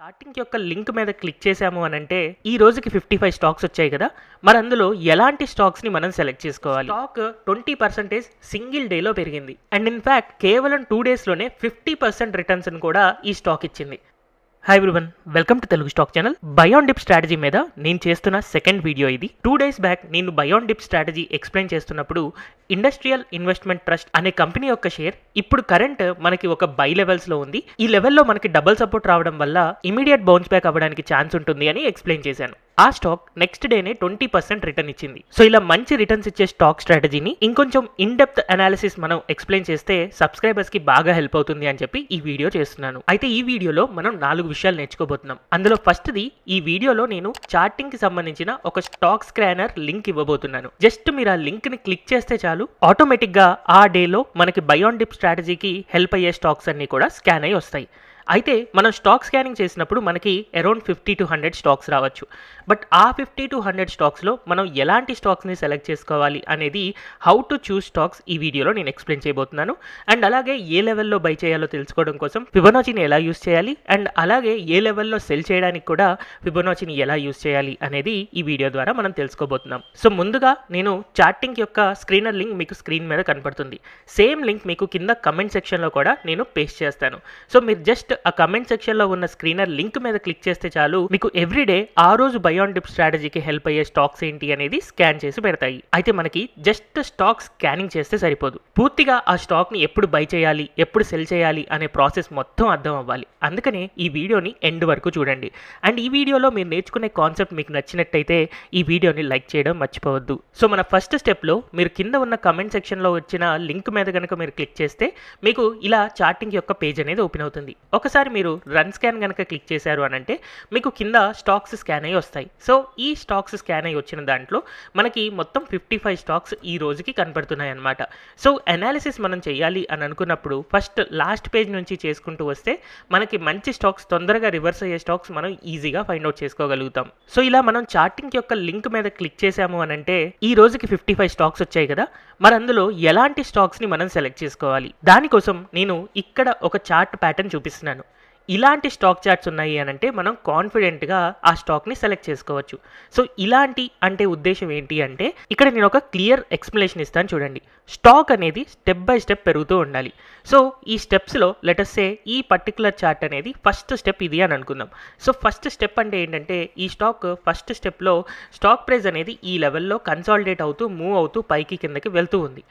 Charting యొక్క link మీద click చేసాము అని అంటే ఈ రోజుకి 55 స్టాక్స్ వచ్చాయి కదా. మరి అందులో ఎలాంటి స్టాక్స్ని మనం సెలెక్ట్ చేసుకోవాలి? స్టాక్ 20% సింగిల్ డేలో పెరిగింది అండ్ ఇన్ఫ్యాక్ట్ కేవలం 2 డేస్లోనే 50% రిటర్న్స్ని కూడా ఈ స్టాక్ ఇచ్చింది. Hi everyone, welcome to Telugu stock channel. By on dip strategy మీద నేను చేస్తున్న సెకండ్ వీడియో ఇది. 2 డేస్ బ్యాక్ నేను by on dip strategy explain చేస్తున్నప్పుడు ఇండస్ట్రియల్ ఇన్వెస్ట్మెంట్ ట్రస్ట్ అనే కంపెనీ యొక్క షేర్ ఇప్పుడు కరెంట్ మనకి ఒక బై లెవెల్స్లో ఉంది. ఈ లెవెల్లో మనకి డబుల్ సపోర్ట్ రావడం వల్ల ఇమీడియట్ బౌన్స్ బ్యాక్ అవ్వడానికి ఛాన్స్ ఉంటుంది అని ఎక్స్ప్లెయిన్ చేశాను. ఆ స్టాక్ నెక్స్ట్ డేనే 20% రిటర్న్ ఇచ్చింది. సో ఇలా మంచి రిటర్న్స్ ఇచ్చే స్టాక్ స్ట్రాటజీని ఇంకొంచెం ఇన్ డెప్త్ అనాలిసిస్ మనం ఎక్స్ప్లెయిన్ చేస్తే సబ్స్క్రైబర్స్ కి బాగా హెల్ప్ అవుతుంది అని చెప్పి ఈ వీడియో చేస్తున్నాను. అయితే ఈ వీడియోలో మనం 4 విషయాలు నేర్చుకోబోతున్నాం. అందులో ఫస్ట్ది, ఈ వీడియోలో నేను చార్టింగ్ కి సంబంధించిన ఒక స్టాక్ స్కానర్ లింక్ ఇవ్వబోతున్నాను. జస్ట్ మీరు ఆ లింక్ ని క్లిక్ చేస్తే చాలు, ఆటోమేటిక్ గా ఆ డేలో మనకి బై ఆన్ డిప్ స్ట్రాటజీకి హెల్ప్ అయ్యే స్టాక్స్ అన్ని కూడా స్కాన్ అయ్యి వస్తాయి. అయితే మనం స్టాక్ స్కానింగ్ చేసినప్పుడు మనకి అరౌండ్ 50 to 100 స్టాక్స్ రావచ్చు. బట్ ఆ 50 to 100 స్టాక్స్లో మనం ఎలాంటి స్టాక్స్ని సెలెక్ట్ చేసుకోవాలి అనేది, హౌ టు చూస్ స్టాక్స్, ఈ వీడియోలో నేను ఎక్స్ప్లెయిన్ చేయబోతున్నాను. అండ్ అలాగే ఏ లెవెల్లో బై చేయాలో తెలుసుకోవడం కోసం ఫిబొనాచిని ఎలా యూస్ చేయాలి, అండ్ అలాగే ఏ లెవెల్లో సెల్ చేయడానికి కూడా ఫిబొనాచిని ఎలా యూస్ చేయాలి అనేది ఈ వీడియో ద్వారా మనం తెలుసుకోబోతున్నాం. సో ముందుగా నేను చార్టింగ్ యొక్క స్క్రీనర్ లింక్ మీకు స్క్రీన్ మీద కనపడుతుంది. సేమ్ లింక్ మీకు కింద కమెంట్ సెక్షన్లో కూడా నేను పేస్ట్ చేస్తాను. సో మీరు జస్ట్ ఆ కమెంట్ సెక్షన్లో ఉన్న స్క్రీనర్ లింక్ మీద క్లిక్ చేస్తే చాలు, మీకు ఎవ్రీడే ఆ రోజు బై ఆన్ డిప్ స్ట్రాటజీకి హెల్ప్ అయ్యే స్టాక్స్ ఏంటి అనేది స్కాన్ చేసి పెడతాయి. అయితే మనకి జస్ట్ స్టాక్ స్కానింగ్ చేస్తే సరిపోదు, పూర్తిగా ఆ స్టాక్ని ఎప్పుడు బై చేయాలి, ఎప్పుడు సెల్ చేయాలి అనే ప్రాసెస్ మొత్తం అర్థం అవ్వాలి. అందుకనే ఈ వీడియోని ఎండ్ వరకు చూడండి. అండ్ ఈ వీడియోలో మీరు నేర్చుకునే కాన్సెప్ట్ మీకు నచ్చినట్టయితే ఈ వీడియోని లైక్ చేయడం మర్చిపోవద్దు. సో మన ఫస్ట్ స్టెప్లో మీరు కింద ఉన్న కమెంట్ సెక్షన్లో వచ్చిన లింక్ మీద కనుక మీరు క్లిక్ చేస్తే మీకు ఇలా చార్టింగ్ యొక్క పేజ్ అనేది ఓపెన్ అవుతుంది. ఒకసారి మీరు రన్ స్కాన్ కనుక క్లిక్ చేశారు అని అంటే మీకు కింద స్టాక్స్ స్కాన్ అయ్యి వస్తాయి. సో ఈ స్టాక్స్ స్కాన్ అయ్యి వచ్చిన దాంట్లో మనకి మొత్తం 55 స్టాక్స్ ఈ రోజుకి కనపడుతున్నాయి అన్నమాట. సో అనాలిసిస్ మనం చేయాలి అని అనుకున్నప్పుడు ఫస్ట్ లాస్ట్ పేజ్ నుంచి చేసుకుంటూ వస్తే మనకి మంచి స్టాక్స్, తొందరగా రివర్స్ అయ్యే స్టాక్స్ మనం ఈజీగా ఫైండ్ అవుట్ చేసుకోగలుగుతాం. సో ఇలా మనం చార్టింగ్ యొక్క లింక్ మీద క్లిక్ చేసాము అని అంటే ఈ రోజుకి 55 స్టాక్స్ వచ్చాయి కదా. మరి అందులో ఎలాంటి స్టాక్స్ని మనం సెలెక్ట్ చేసుకోవాలి? దానికోసం నేను ఇక్కడ ఒక చార్ట్ ప్యాటర్న్ చూపిస్తున్నాను. ఇలాంటి స్టాక్ చార్ట్స్ ఉన్నాయి అని అంటే మనం కాన్ఫిడెంట్గా ఆ స్టాక్ని సెలెక్ట్ చేసుకోవచ్చు. సో ఇలాంటి అంటే ఉద్దేశం ఏంటి అంటే, ఇక్కడ నేను ఒక క్లియర్ ఎక్స్ప్లెనేషన్ ఇస్తాను చూడండి. స్టాక్ అనేది స్టెప్ బై స్టెప్ పెరుగుతూ ఉండాలి. సో ఈ స్టెప్స్లో లెటస్ సే ఈ పర్టికులర్ చార్ట్ అనేది ఫస్ట్ స్టెప్ ఇది అని అనుకుందాం. సో ఫస్ట్ స్టెప్ అంటే ఏంటంటే, ఈ స్టాక్ ఫస్ట్ స్టెప్లో స్టాక్ ప్రైస్ అనేది ఈ లెవెల్లో కన్సాలిడేట్ అవుతూ మూవ్ అవుతూ పైకి కిందకి వెళ్తూ ఉంది.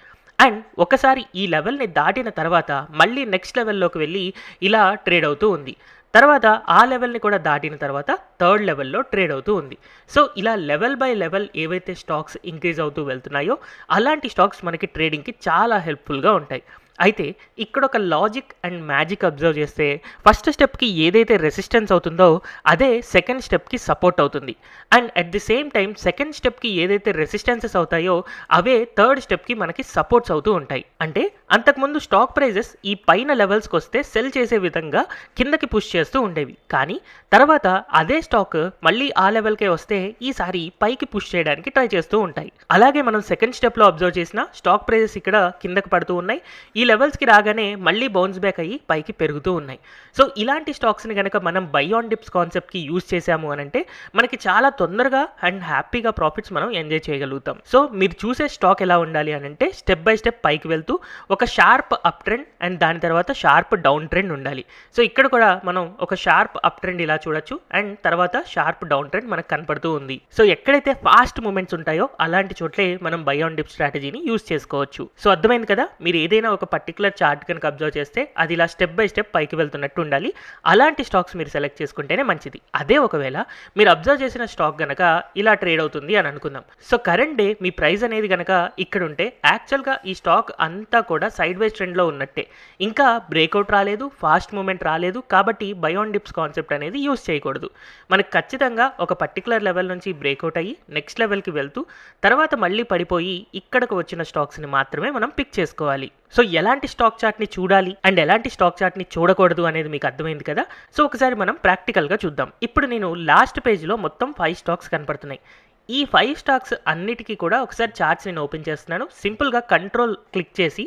అండ్ ఒకసారి ఈ లెవెల్ని దాటిన తర్వాత మళ్ళీ నెక్స్ట్ లెవెల్లోకి వెళ్ళి ఇలా ట్రేడ్ అవుతూ ఉంది. తర్వాత ఆ లెవెల్ని కూడా దాటిన తర్వాత థర్డ్ లెవెల్లో ట్రేడ్ అవుతూ ఉంది. సో ఇలా లెవెల్ బై లెవెల్ ఏవైతే స్టాక్స్ ఇంక్రీజ్ అవుతూ వెళ్తున్నాయో అలాంటి స్టాక్స్ మనకి ట్రేడింగ్కి చాలా హెల్ప్ఫుల్గా ఉంటాయి. అయితే ఇక్కడ ఒక లాజిక్ అండ్ మ్యాజిక్ అబ్జర్వ్ చేస్తే, ఫస్ట్ స్టెప్కి ఏదైతే రెసిస్టెన్స్ అవుతుందో అదే సెకండ్ స్టెప్కి సపోర్ట్ అవుతుంది. And at the same time second స్టెప్కి ఏదైతే రెసిస్టెన్సెస్ అవుతాయో అవే థర్డ్ స్టెప్కి మనకి సపోర్ట్స్ అవుతూ ఉంటాయి. అంటే అంతకుముందు స్టాక్ ప్రైజెస్ ఈ పైన లెవెల్స్కి వస్తే సెల్ చేసే విధంగా కిందకి పుష్ చేస్తూ ఉండేవి, కానీ తర్వాత అదే స్టాక్ మళ్ళీ ఆ లెవెల్కే వస్తే ఈసారి పైకి పుష్ చేయడానికి ట్రై చేస్తూ ఉంటాయి. అలాగే మనం సెకండ్ స్టెప్లో అబ్జర్వ్ చేసిన స్టాక్ ప్రైజెస్ ఇక్కడ కిందకి పడుతూ ఉన్నాయి, ఈ లెవెల్స్కి రాగానే మళ్ళీ బౌన్స్ బ్యాక్ అయ్యి పైకి పెరుగుతూ ఉన్నాయి. సో ఇలాంటి స్టాక్స్ని కనుక మనం బై ఆన్ డిప్స్ కాన్సెప్ట్కి యూజ్ చేసాము అని అంటే మనకి చాలా తొందరగా అండ్ హ్యాపీగా ప్రాఫిట్స్ మనం ఎంజాయ్ చేయగలుగుతాం. సో మీరు చూసే స్టాక్ ఎలా ఉండాలి అని అంటే స్టెప్ బై స్టెప్ పైకి వెళ్తూ ఒక షార్ప్ అప్ ట్రెండ్ అండ్ దాని తర్వాత షార్ప్ డౌన్ ట్రెండ్ ఉండాలి. సో ఇక్కడ కూడా మనం ఒక షార్ప్ అప్ ట్రెండ్ ఇలా చూడొచ్చు అండ్ తర్వాత షార్ప్ డౌన్ ట్రెండ్ మనకు కనపడుతూ ఉంది. సో ఎక్కడైతే ఫాస్ట్ మూమెంట్స్ ఉంటాయో అలాంటి చోట్లే మనం బై ఆన్ డిప్ స్ట్రాటజీని యూజ్ చేసుకోవచ్చు. సో అర్థమైంది కదా. మీరు ఏదైనా ఒక పర్టికులర్ చార్ట్ కనుక అబ్జర్వ్ చేస్తే అది ఇలా స్టెప్ బై స్టెప్ పైకి వెళ్తున్నట్టు ఉండాలి. అలాంటి స్టాక్స్ మీరు సెలెక్ట్ చేసుకుంటేనే మంచిది. అదే ఒకవేళ మీరు అబ్జర్వ్ చేసిన స్టాక్ గనక ఇలా ట్రేడ్ అవుతుంది అని అనుకుందాం. సో కరెంట్ డే మీ ప్రైస్ అనేది గనక ఇక్కడ ఉంటే యాక్చువల్గా ఈ స్టాక్ అంతా కూడా సైడ్ వైజ్ ట్రెండ్లో ఉన్నట్టే. ఇంకా బ్రేక్అవుట్ రాలేదు, ఫాస్ట్ మూమెంట్ రాలేదు, కాబట్టి బై ఆన్ డిప్స్ కాన్సెప్ట్ అనేది యూజ్ చేయకూడదు. మనకి ఖచ్చితంగా ఒక పర్టికులర్ లెవెల్ నుంచి బ్రేక్అవుట్ అయ్యి నెక్స్ట్ లెవెల్కి వెళ్తూ తర్వాత మళ్ళీ పడిపోయి ఇక్కడకు వచ్చిన స్టాక్స్ని మాత్రమే మనం పిక్ చేసుకోవాలి. సో ఎలాంటి స్టాక్ చార్ట్ని చూడాలి అండ్ ఎలాంటి స్టాక్ చార్ట్ని చూడకూడదు అనేది మీకు అర్థమైంది కదా. సో ఒకసారి మనం ప్రాక్టికల్గా చూద్దాం. ఇప్పుడు నేను లాస్ట్ పేజ్లో మొత్తం 5 స్టాక్స్ కనపడుతున్నాయి. ఈ 5 స్టాక్స్ అన్నిటికీ కూడా ఒకసారి చార్ట్స్ నేను ఓపెన్ చేస్తున్నాను. సింపుల్గా కంట్రోల్ క్లిక్ చేసి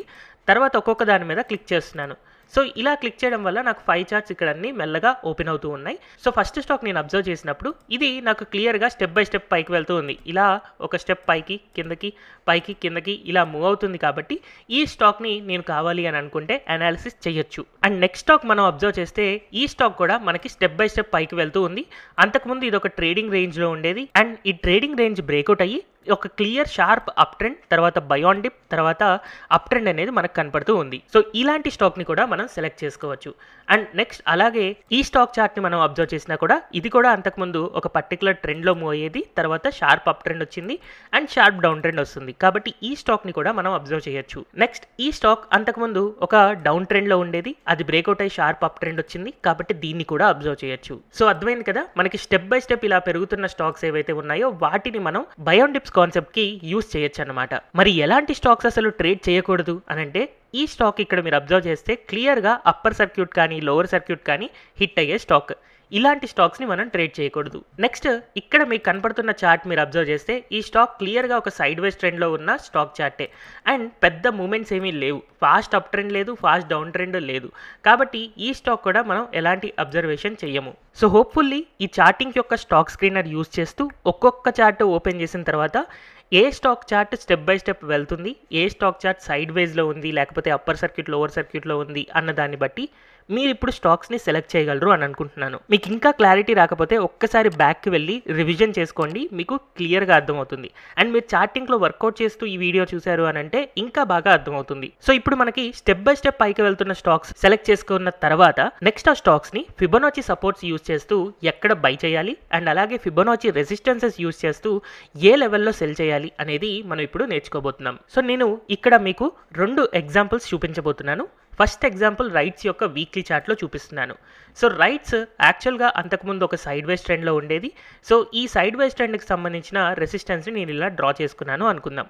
తర్వాత ఒక్కొక్క దాని మీద క్లిక్ చేస్తున్నాను. సో ఇలా క్లిక్ చేయడం వల్ల నాకు 5 చార్ట్స్ ఇక్కడ అన్ని మెల్లగా ఓపెన్ అవుతూ ఉన్నాయి. సో ఫస్ట్ స్టాక్ నేను అబ్జర్వ్ చేసినప్పుడు ఇది నాకు క్లియర్గా స్టెప్ బై స్టెప్ పైకి వెళ్తూ ఉంది. ఇలా ఒక స్టెప్ పైకి కిందకి ఇలా మూవ్ అవుతుంది. కాబట్టి ఈ స్టాక్ని నేను కావాలి అని అనుకుంటే అనాలిసిస్ చేయొచ్చు. అండ్ నెక్స్ట్ స్టాక్ మనం అబ్జర్వ్ చేస్తే ఈ స్టాక్ కూడా మనకి స్టెప్ బై స్టెప్ పైకి వెళ్తూ ఉంది. అంతకుముందు ఇది ఒక ట్రేడింగ్ రేంజ్లో ఉండేది అండ్ ఈ ట్రేడింగ్ రేంజ్ బ్రేక్అవుట్ అయ్యి ఒక క్లియర్ షార్ప్ అప్ ట్రెండ్, తర్వాత బయాన్ డిప్, తర్వాత అప్ ట్రెండ్ అనేది మనకు కనపడుతూ ఉంది. సో ఇలాంటి స్టాక్ని కూడా మనం సెలెక్ట్ చేసుకోవచ్చు. అండ్ నెక్స్ట్ అలాగే ఈ స్టాక్ చార్ట్ని మనం అబ్జర్వ్ చేసినా కూడా ఇది కూడా అంతకుముందు ఒక పర్టికులర్ ట్రెండ్లో మూవ్ అయ్యేది, తర్వాత షార్ప్ అప్ ట్రెండ్ వచ్చింది అండ్ షార్ప్ డౌన్ ట్రెండ్ వస్తుంది. కాబట్టి ఈ స్టాక్ని కూడా మనం అబ్జర్వ్ చేయొచ్చు. నెక్స్ట్ ఈ స్టాక్ అంతకుముందు ఒక డౌన్ ట్రెండ్లో ఉండేది, అది బ్రేక్అవుట్ అయ్యి షార్ప్ అప్ ట్రెండ్ వచ్చింది. కాబట్టి దీన్ని కూడా అబ్జర్వ్ చేయొచ్చు. సో అర్థమైంది కదా, మనకి స్టెప్ బై స్టెప్ ఇలా పెరుగుతున్న స్టాక్స్ ఏవైతే ఉన్నాయో వాటిని మనం బయాన్ డిప్స్ కాన్సెప్ట్ కి యూస్ చేయొచ్చు అన్నమాట. మరి ఎలాంటి స్టాక్స్ అసలు ట్రేడ్ చేయకూడదు అని అంటే ఈ స్టాక్ ఇక్కడ మీరు అబ్జర్వ్ చేస్తే క్లియర్గా అప్పర్ సర్క్యూట్ కానీ లోవర్ సర్క్యూట్ కానీ హిట్ అయ్యే స్టాక్. ఇలాంటి స్టాక్స్ని మనం ట్రేడ్ చేయకూడదు. నెక్స్ట్ ఇక్కడ మీకు కనపడుతున్న చార్ట్ మీరు అబ్జర్వ్ చేస్తే ఈ స్టాక్ క్లియర్గా ఒక సైడ్ వేస్ ట్రెండ్లో ఉన్న స్టాక్ చార్టే అండ్ పెద్ద మూమెంట్స్ ఏమీ లేవు. ఫాస్ట్ అప్ ట్రెండ్ లేదు, ఫాస్ట్ డౌన్ ట్రెండ్ లేదు. కాబట్టి ఈ స్టాక్ కూడా మనం ఎలాంటి అబ్జర్వేషన్ చేయము. సో హోప్ఫుల్లీ ఈ చార్టింగ్ యొక్క స్టాక్ స్క్రీనర్ యూస్ చేస్తూ ఒక్కొక్క చార్ట్ ఓపెన్ చేసిన తర్వాత ఏ stock chart step by step వెళ్తుంది, ఏ స్టాక్ చార్ట్ సైడ్ వేస్లో ఉంది, లేకపోతే అప్పర్ సర్క్యూట్ లోవర్ సర్క్యూట్లో ఉంది అన్న దాన్ని బట్టి మీరు ఇప్పుడు స్టాక్స్ని సెలెక్ట్ చేయగలరు అని అనుకుంటున్నాను. మీకు ఇంకా క్లారిటీ రాకపోతే ఒక్కసారి బ్యాక్కి వెళ్ళి రివిజన్ చేసుకోండి, మీకు క్లియర్గా అర్థమవుతుంది. అండ్ మీరు చార్టింగ్లో వర్కౌట్ చేస్తూ ఈ వీడియో చూశారు అని అంటే ఇంకా బాగా అర్థమవుతుంది. సో ఇప్పుడు మనకి స్టెప్ బై స్టెప్ పైకి వెళ్తున్న స్టాక్స్ సెలెక్ట్ చేసుకున్న తర్వాత నెక్స్ట్ ఆ స్టాక్స్ని ఫిబొనాచి సపోర్ట్స్ యూస్ చేస్తూ ఎక్కడ బై చేయాలి అండ్ అలాగే ఫిబొనాచి రెసిస్టెన్సెస్ యూస్ చేస్తూ ఏ లెవెల్లో సెల్ చేయాలి అనేది మనం ఇప్పుడు నేర్చుకోబోతున్నాం. సో నేను ఇక్కడ మీకు 2 ఎగ్జాంపుల్స్ చూపించబోతున్నాను. ఫస్ట్ ఎగ్జాంపుల్ రైట్స్ యొక్క వీక్లీ చార్ట్లో చూపిస్తున్నాను. సో రైట్స్ యాక్చువల్గా అంతకుముందు ఒక సైడ్ వేస్ ట్రెండ్లో ఉండేది. సో ఈ సైడ్ వేస్ ట్రెండ్కి సంబంధించిన రెసిస్టెన్స్ని నేను ఇలా డ్రా చేసుకున్నాను అనుకుందాం.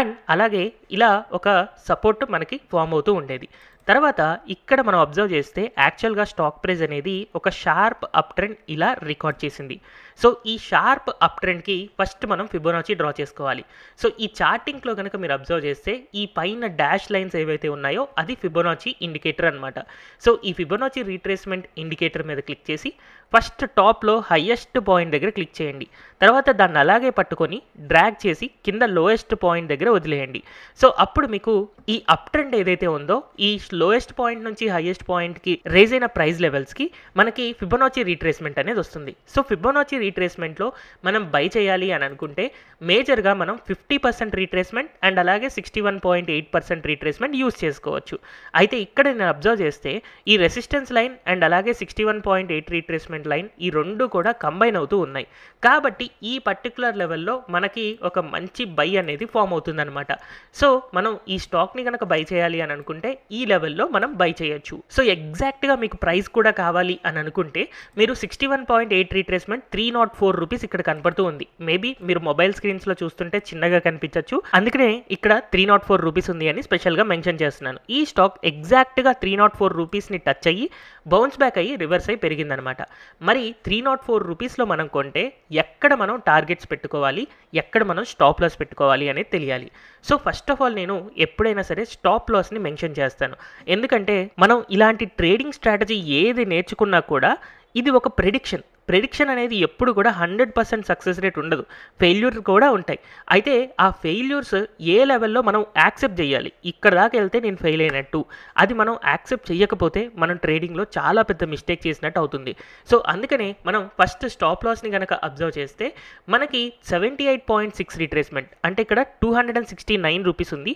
అండ్ అలాగే ఇలా ఒక సపోర్ట్ మనకి ఫామ్ అవుతూ ఉండేది. తర్వాత ఇక్కడ మనం అబ్జర్వ్ చేస్తే యాక్చువల్గా స్టాక్ ప్రైస్ అనేది ఒక షార్ప్ అప్ ట్రెండ్ ఇలా రికార్డ్ చేసింది. సో ఈ షార్ప్ అప్ ట్రెండ్కి ఫస్ట్ మనం ఫిబొనాచి డ్రా చేసుకోవాలి. సో ఈ చార్టింగ్లో కనుక మీరు అబ్జర్వ్ చేస్తే ఈ పైన డాష్ లైన్స్ ఏవైతే ఉన్నాయో అది ఫిబొనాచి ఇండికేటర్ అనమాట. సో ఈ ఫిబొనాచి రీట్రేస్మెంట్ ఇండికేటర్ మీద క్లిక్ చేసి ఫస్ట్ టాప్లో హయ్యెస్ట్ పాయింట్ దగ్గర క్లిక్ చేయండి. తర్వాత దాన్ని అలాగే పట్టుకొని డ్రాగ్ చేసి కింద లోయెస్ట్ పాయింట్ దగ్గర వదిలేయండి. సో అప్పుడు మీకు ఈ అప్ ట్రెండ్ ఏదైతే ఉందో ఈ లోయెస్ట్ పాయింట్ నుంచి హయ్యెస్ట్ పాయింట్కి రేజ్ అయిన ప్రైస్ లెవెల్స్కి మనకి ఫిబొనాచి రీట్రేస్మెంట్ అనేది వస్తుంది. సో ఫిబొనాచి రీట్రేస్మెంట్లో మనం బై చేయాలి అని అనుకుంటే మేజర్గా మనం 50% రీట్రేస్మెంట్ అండ్ అలాగే 61.8% రీట్రేస్మెంట్ యూస్ చేసుకోవచ్చు. అయితే ఇక్కడ నేను అబ్జర్వ్ చేస్తే ఈ రెసిస్టెన్స్ లైన్ అండ్ అలాగే 61.8 రీట్రేస్మెంట్ లైన్ ఈ రెండు కూడా కంబైన్ అవుతూ ఉన్నాయి. కాబట్టి ఈ పర్టికులర్ లెవెల్లో మనకి ఒక మంచి బై అనేది ఫామ్ అవుతుందన్నమాట. సో మనం ఈ స్టాక్ని కనుక బై చేయాలి అని అనుకుంటే ఈ లెవెల్లో మనం బై చేయొచ్చు. సో ఎగ్జాక్ట్గా మీకు ప్రైస్ కూడా కావాలి అని అనుకుంటే మీరు 61.8 రీట్రేస్మెంట్ 304 రూపీస్ ఇక్కడ కనపడుతూ ఉంది. మేబీ మీరు మొబైల్ స్క్రీన్స్లో చూస్తుంటే చిన్నగా కనిపించవచ్చు, అందుకనే ఇక్కడ 304 రూపీస్ ఉంది అని స్పెషల్గా మెన్షన్ చేస్తున్నాను. ఈ స్టాక్ ఎగ్జాక్ట్గా 304 రూపీస్ని టచ్ అయ్యి బౌన్స్ బ్యాక్ అయ్యి రివర్స్ అయ్యి పెరిగిందనమాట. మరి 304 రూపీస్లో మనం కొంటే ఎక్కడ మనం టార్గెట్స్ పెట్టుకోవాలి, ఎక్కడ మనం స్టాప్ లాస్ పెట్టుకోవాలి అనేది తెలియాలి. సో ఫస్ట్ ఆఫ్ ఆల్ నేను ఎప్పుడైనా సరే స్టాప్ లాస్ని మెన్షన్ చేస్తాను. ఎందుకంటే మనం ఇలాంటి ట్రేడింగ్ స్ట్రాటజీ ఏది నేర్చుకున్నా కూడా ఇది ఒక ప్రెడిక్షన్ అనేది ఎప్పుడు కూడా 100% సక్సెస్ రేట్ ఉండదు, ఫెయిల్యూర్ కూడా ఉంటాయి. అయితే ఆ ఫెయిల్యూర్స్ ఏ లెవెల్లో మనం యాక్సెప్ట్ చేయాలి, ఇక్కడ దాకా వెళ్తే నేను ఫెయిల్ అయినట్టు, అది మనం యాక్సెప్ట్ చేయకపోతే మనం ట్రేడింగ్లో చాలా పెద్ద మిస్టేక్ చేసినట్టు అవుతుంది. సో అందుకనే మనం ఫస్ట్ స్టాప్ లాస్ని కనుక అబ్జర్వ్ చేస్తే మనకి 78.6 రీట్రేస్మెంట్ అంటే ఇక్కడ 269 రూపీస్ ఉంది.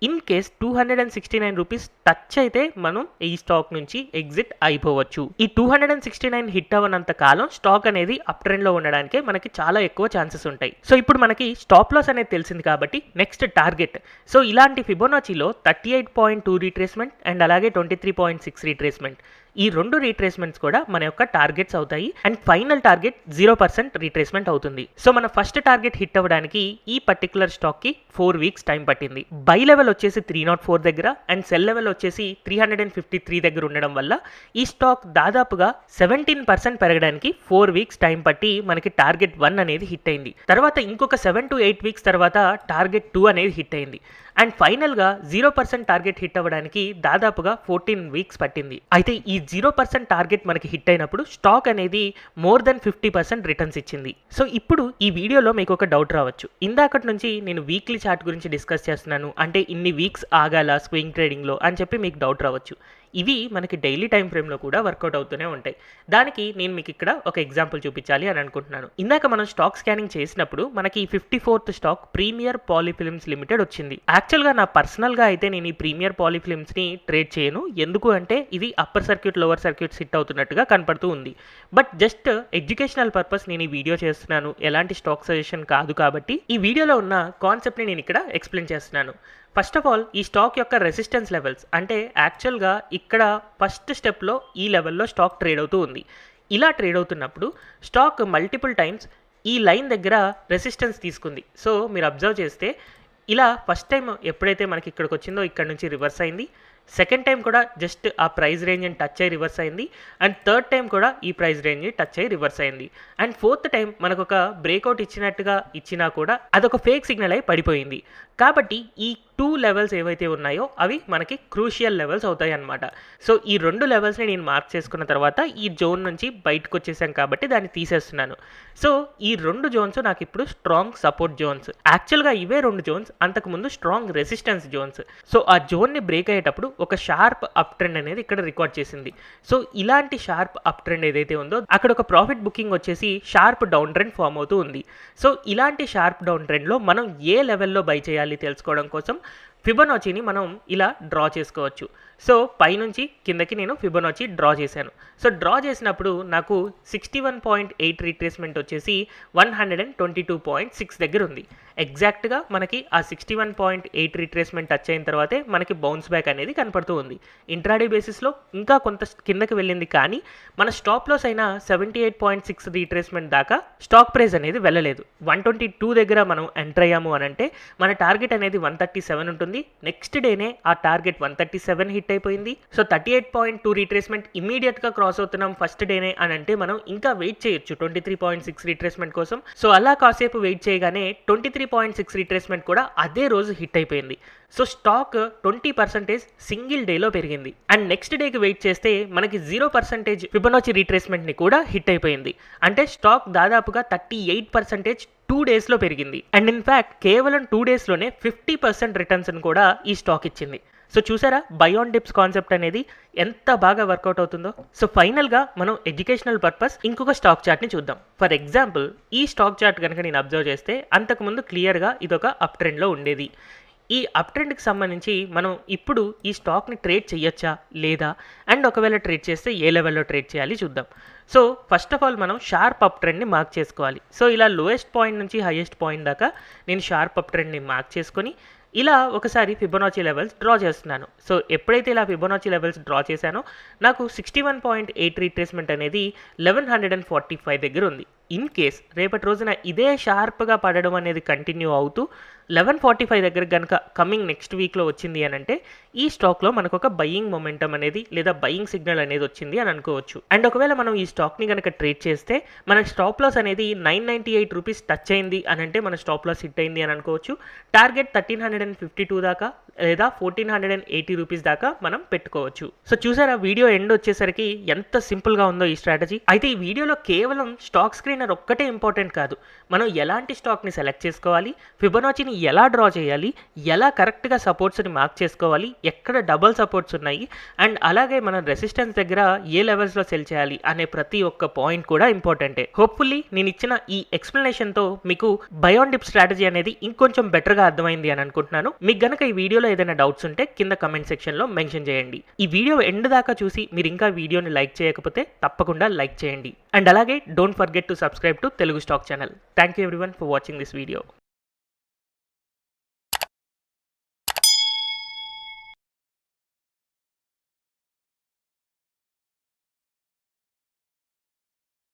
ఇన్ కేస్ 269 రూపీస్ టచ్ అయితే మనం ఈ స్టాక్ నుంచి ఎగ్జిట్ అయిపోవచ్చు. ఈ 269 హిట్ అవ్వనంత కాలం స్టాక్ అనేది అప్ ట్రెండ్ లో ఉండడానికే మనకి చాలా ఎక్కువ ఛాన్సెస్ ఉంటాయి. సో ఇప్పుడు మనకి స్టాప్ లాస్ అనేది తెలిసింది కాబట్టి నెక్స్ట్ టార్గెట్. సో ఇలాంటి ఫిబొనాచిలో 38.2 రీట్రేస్మెంట్ అండ్ అలాగే 23.6 రీట్రేస్మెంట్ ఈ రెండు రీట్రేస్మెంట్స్ కూడా మన యొక్క టార్గెట్స్ అవుతాయి అండ్ ఫైనల్ టార్గెట్ 0% రీట్రేస్మెంట్ అవుతుంది. సో మన ఫస్ట్ టార్గెట్ హిట్ అవ్వడానికి ఈ పర్టికులర్ స్టాక్ కి 4 వీక్స్ టైం పట్టింది. బై లెవెల్ వచ్చేసి 304 దగ్గర అండ్ సెల్ లెవెల్ వచ్చేసి 353 దగ్గర ఉండడం వల్ల ఈ స్టాక్ దాదాపుగా 17% పెరగడానికి 4 వీక్స్ టైం పట్టి మనకి టార్గెట్ 1 అనేది హిట్ అయింది. తర్వాత ఇంకొక 7 to 8 వీక్స్ తర్వాత టార్గెట్ 2 అనేది హిట్ అయింది. అండ్ ఫైనల్గా 0% టార్గెట్ హిట్ అవ్వడానికి దాదాపుగా 14 వీక్స్ పట్టింది. అయితే ఈ 0% టార్గెట్ మనకి హిట్ అయినప్పుడు స్టాక్ అనేది మోర్ దెన్ 50% రిటర్న్స్ ఇచ్చింది. సో ఇప్పుడు ఈ వీడియోలో మీకు ఒక డౌట్ రావచ్చు, ఇందాకటి నుంచి నేను వీక్లీ చార్ట్ గురించి డిస్కస్ చేస్తున్నాను, అంటే ఇన్ని వీక్స్ ఆగాల స్వింగ్ ట్రేడింగ్లో అని చెప్పి మీకు డౌట్ రావచ్చు. ఇవి మనకి డైలీ టైం ఫ్రేమ్లో కూడా వర్కౌట్ అవుతూనే ఉంటాయి. దానికి నేను మీకు ఇక్కడ ఒక ఎగ్జాంపుల్ చూపించాలి అని అనుకుంటున్నాను. ఇందాక మనం స్టాక్ స్కానింగ్ చేసినప్పుడు మనకి 54th స్టాక్ ప్రీమియర్ పాలీఫిలిమ్స్ లిమిటెడ్ వచ్చింది. యాక్చువల్గా నా పర్సనల్గా అయితే నేను ఈ ప్రీమియర్ పాలీఫిలిమ్స్ని ట్రేడ్ చేయను. ఎందుకు అంటే ఇది upper circuit lower circuit sit అవుతున్నట్టుగా కనపడుతూ ఉంది. బట్ జస్ట్ ఎడ్యుకేషనల్ పర్పస్ నేను ఈ వీడియో చేస్తున్నాను, ఎలాంటి స్టాక్ సజెషన్ కాదు. కాబట్టి ఈ వీడియోలో ఉన్న కాన్సెప్ట్ని నేను ఇక్కడ ఎక్స్ప్లెయిన్ చేస్తున్నాను. ఫస్ట్ ఆఫ్ ఆల్ ఈ స్టాక్ యొక్క రెసిస్టెన్స్ లెవెల్స్, అంటే యాక్చువల్గా ఇక్కడ ఫస్ట్ స్టెప్లో ఈ లెవెల్లో స్టాక్ ట్రేడ్ అవుతూ ఉంది. ఇలా ట్రేడ్ అవుతున్నప్పుడు స్టాక్ మల్టిపుల్ టైమ్స్ ఈ లైన్ దగ్గర రెసిస్టెన్స్ తీసుకుంది. సో మీరు అబ్జర్వ్ చేస్తే ఇలా ఫస్ట్ టైం ఎప్పుడైతే మనకి ఇక్కడికి వచ్చిందో ఇక్కడ నుంచి రివర్స్ అయింది. సెకండ్ టైం కూడా జస్ట్ ఆ ప్రైస్ రేంజ్ని టచ్ అయ్యి రివర్స్ అయింది. అండ్ థర్డ్ టైం కూడా ఈ ప్రైస్ రేంజ్ని టచ్ అయ్యి రివర్స్ అయింది. అండ్ ఫోర్త్ టైం మనకు ఒక బ్రేక్అవుట్ ఇచ్చినట్టుగా ఇచ్చినా కూడా అదొక ఫేక్ సిగ్నల్ అయి పడిపోయింది. కాబట్టి ఈ 2 లెవెల్స్ ఏవైతే ఉన్నాయో అవి మనకి క్రూషియల్ లెవెల్స్ అవుతాయి అన్నమాట. సో ఈ 2 లెవెల్స్ని నేను మార్క్ చేసుకున్న తర్వాత ఈ జోన్ నుంచి బయటకు వచ్చేసాం కాబట్టి దాన్ని తీసేస్తున్నాను. సో ఈ 2 జోన్స్ నాకు ఇప్పుడు స్ట్రాంగ్ సపోర్ట్ జోన్స్. యాక్చువల్గా ఇవే 2 జోన్స్ అంతకుముందు స్ట్రాంగ్ రెసిస్టెన్స్ జోన్స్. సో ఆ జోన్ని బ్రేక్ అయ్యేటప్పుడు ఒక షార్ప్ అప్ ట్రెండ్ అనేది ఇక్కడ రికార్డ్ చేసింది. సో ఇలాంటి షార్ప్ అప్ ట్రెండ్ ఏదైతే ఉందో అక్కడ ఒక ప్రాఫిట్ బుకింగ్ వచ్చేసి షార్ప్ డౌన్ ట్రెండ్ ఫామ్ అవుతూ ఉంది. సో ఇలాంటి షార్ప్ డౌన్ ట్రెండ్లో మనం ఏ లెవెల్లో బై చేయాలి తెలుసుకోవడం కోసం ఫిబొనాచీని మనం ఇలా డ్రా చేసుకోవచ్చు. సో పైనుంచి కిందకి నేను ఫిబొనాచీ డ్రా చేశాను. సో డ్రా చేసినప్పుడు నాకు 61.8 రీట్రేస్మెంట్ వచ్చేసి 122.6 దగ్గర ఉంది. ఎగ్జాక్ట్గా మనకి ఆ 61.8 రీట్రేస్మెంట్ టచ్ అయిన తర్వాతే మనకి బౌన్స్ బ్యాక్ అనేది కనపడుతూ ఉంది. ఇంట్రాడే బేసిస్లో ఇంకా కొంత కిందకి వెళ్ళింది, కానీ మన స్టాప్ లాస్ అయిన 78.6 రీట్రేస్మెంట్ దాకా స్టాక్ ప్రైస్ అనేది వెళ్ళలేదు. 122 దగ్గర మనం ఎంటర్ అయ్యాము అని అంటే మన టార్గెట్ అనేది 137 ఉంటుంది. నెక్స్ట్ డేనే ఆ టార్గెట్ 137 హిట్ అయిపోయింది. సో 38.2 రీట్రేస్మెంట్ ఇమీడియట్గా క్రాస్ అవుతున్నాం ఫస్ట్ డేనే అని అంటే మనం ఇంకా వెయిట్ చేయొచ్చు 23.6 రీట్రేస్మెంట్ కోసం. సో అలా కాసేపు వెయిట్ చేయగానే 23.6 రీట్రేస్మెంట్ కూడా అదే రోజు హిట్ అయిపోయింది. సో స్టాక్ 20% సింగిల్ డేలో పెరిగింది. అండ్ నెక్స్ట్ డేకి వెయిట్ చేస్తే మనకి 0% ఫిబొనాచీ రీట్రేస్మెంట్ని కూడా హిట్ అయిపోయింది. అంటే స్టాక్ దాదాపుగా 38% 2 డేస్లో పెరిగింది. అండ్ ఇన్ఫ్యాక్ట్ కేవలం 2 డేస్లోనే 50% రిటర్న్స్ని కూడా ఈ స్టాక్ ఇచ్చింది. సో చూసారా బై ఆన్ డిప్స్ కాన్సెప్ట్ అనేది ఎంత బాగా వర్కౌట్ అవుతుందో. సో ఫైనల్గా మనం ఎడ్యుకేషనల్ పర్పస్ ఇంకొక స్టాక్ చార్ట్ని చూద్దాం. ఫర్ ఎగ్జాంపుల్ ఈ స్టాక్ చార్ట్ కనుక నేను అబ్జర్వ్ చేస్తే అంతకుముందు క్లియర్గా ఇదొక అప్ ట్రెండ్లో ఉండేది. ఈ అప్ ట్రెండ్కి సంబంధించి మనం ఇప్పుడు ఈ స్టాక్ని ట్రేడ్ చేయొచ్చా లేదా, అండ్ ఒకవేళ ట్రేడ్ చేస్తే ఏ లెవెల్లో ట్రేడ్ చేయాలి చూద్దాం. సో ఫస్ట్ ఆఫ్ ఆల్ మనం షార్ప్ అప్ ట్రెండ్ని మార్క్ చేసుకోవాలి. సో ఇలా లోయెస్ట్ పాయింట్ నుంచి హైయెస్ట్ పాయింట్ దాకా నేను షార్ప్ అప్ ట్రెండ్ని మార్క్ చేసుకొని ఇలా ఒకసారి ఫిబొనాచీ లెవెల్స్ డ్రా చేస్తున్నాను. సో ఎప్పుడైతే ఇలా ఫిబొనాచీ లెవెల్స్ డ్రా చేశానో నాకు 61.8 రీట్రేస్మెంట్ అనేది 1145 దగ్గర ఉంది. ఇన్ కేస్ రేపటి రోజున ఇదే షార్ప్గా పడడం అనేది కంటిన్యూ అవుతూ 1145 దగ్గర కనుక కమింగ్ నెక్స్ట్ వీక్లో వచ్చింది అని అంటే ఈ స్టాక్లో మనకు ఒక బయింగ్ మొమెంటం అనేది లేదా బయింగ్ సిగ్నల్ అనేది వచ్చింది అని అనుకోవచ్చు. అండ్ ఒకవేళ మనం ఈ స్టాక్ని కనుక ట్రేడ్ చేస్తే మన స్టాప్ లాస్ అనేది 998 రూపీస్ టచ్ అయింది అని అంటే మన స్టాప్ లాస్ హిట్ అయింది అని అనుకోవచ్చు. టార్గెట్ 1352 దాకా లేదా 1480 రూపీస్ దాకా మనం పెట్టుకోవచ్చు. సో చూసారా వీడియో ఎండ్ వచ్చేసరికి ఎంత సింపుల్గా ఉందో ఈ స్ట్రాటజీ. అయితే ఈ వీడియోలో కేవలం స్టాక్ స్క్రీనర్ ఒక్కటే ఇంపార్టెంట్ కాదు, మనం ఎలాంటి స్టాక్ని సెలెక్ట్ చేసుకోవాలి, ఫిబొనాచీని ఎలా డ్రా చేయాలి, ఎలా కరెక్ట్గా సపోర్ట్స్ని మార్క్ చేసుకోవాలి, ఎక్కడ డబుల్ సపోర్ట్స్ ఉన్నాయి, అండ్ అలాగే మనం రెసిస్టెన్స్ దగ్గర ఏ లెవెల్స్లో సెల్ చేయాలి అనే ప్రతి ఒక్క పాయింట్ కూడా ఇంపార్టెంటే. హోప్ఫుల్లీ నేను ఇచ్చిన ఈ ఎక్స్ప్లెనేషన్తో మీకు బై ఆన్ డిప్ స్ట్రాటజీ అనేది ఇంకొంచెం బెటర్గా అర్థమైంది అని అనుకుంటున్నాను. మీకు గనక ఈ వీడియోలో ఏదైనా డౌట్స్ ఉంటే కింద కమెంట్ సెక్షన్లో మెన్షన్ చేయండి. ఈ వీడియో ఎండ్ దాకా చూసి మీరు ఇంకా వీడియోని లైక్ చేయకపోతే తప్పకుండా లైక్ చేయండి. అండ్ అలాగే don't forget to subscribe to Telugu stock channel. Thank you everyone for watching this video.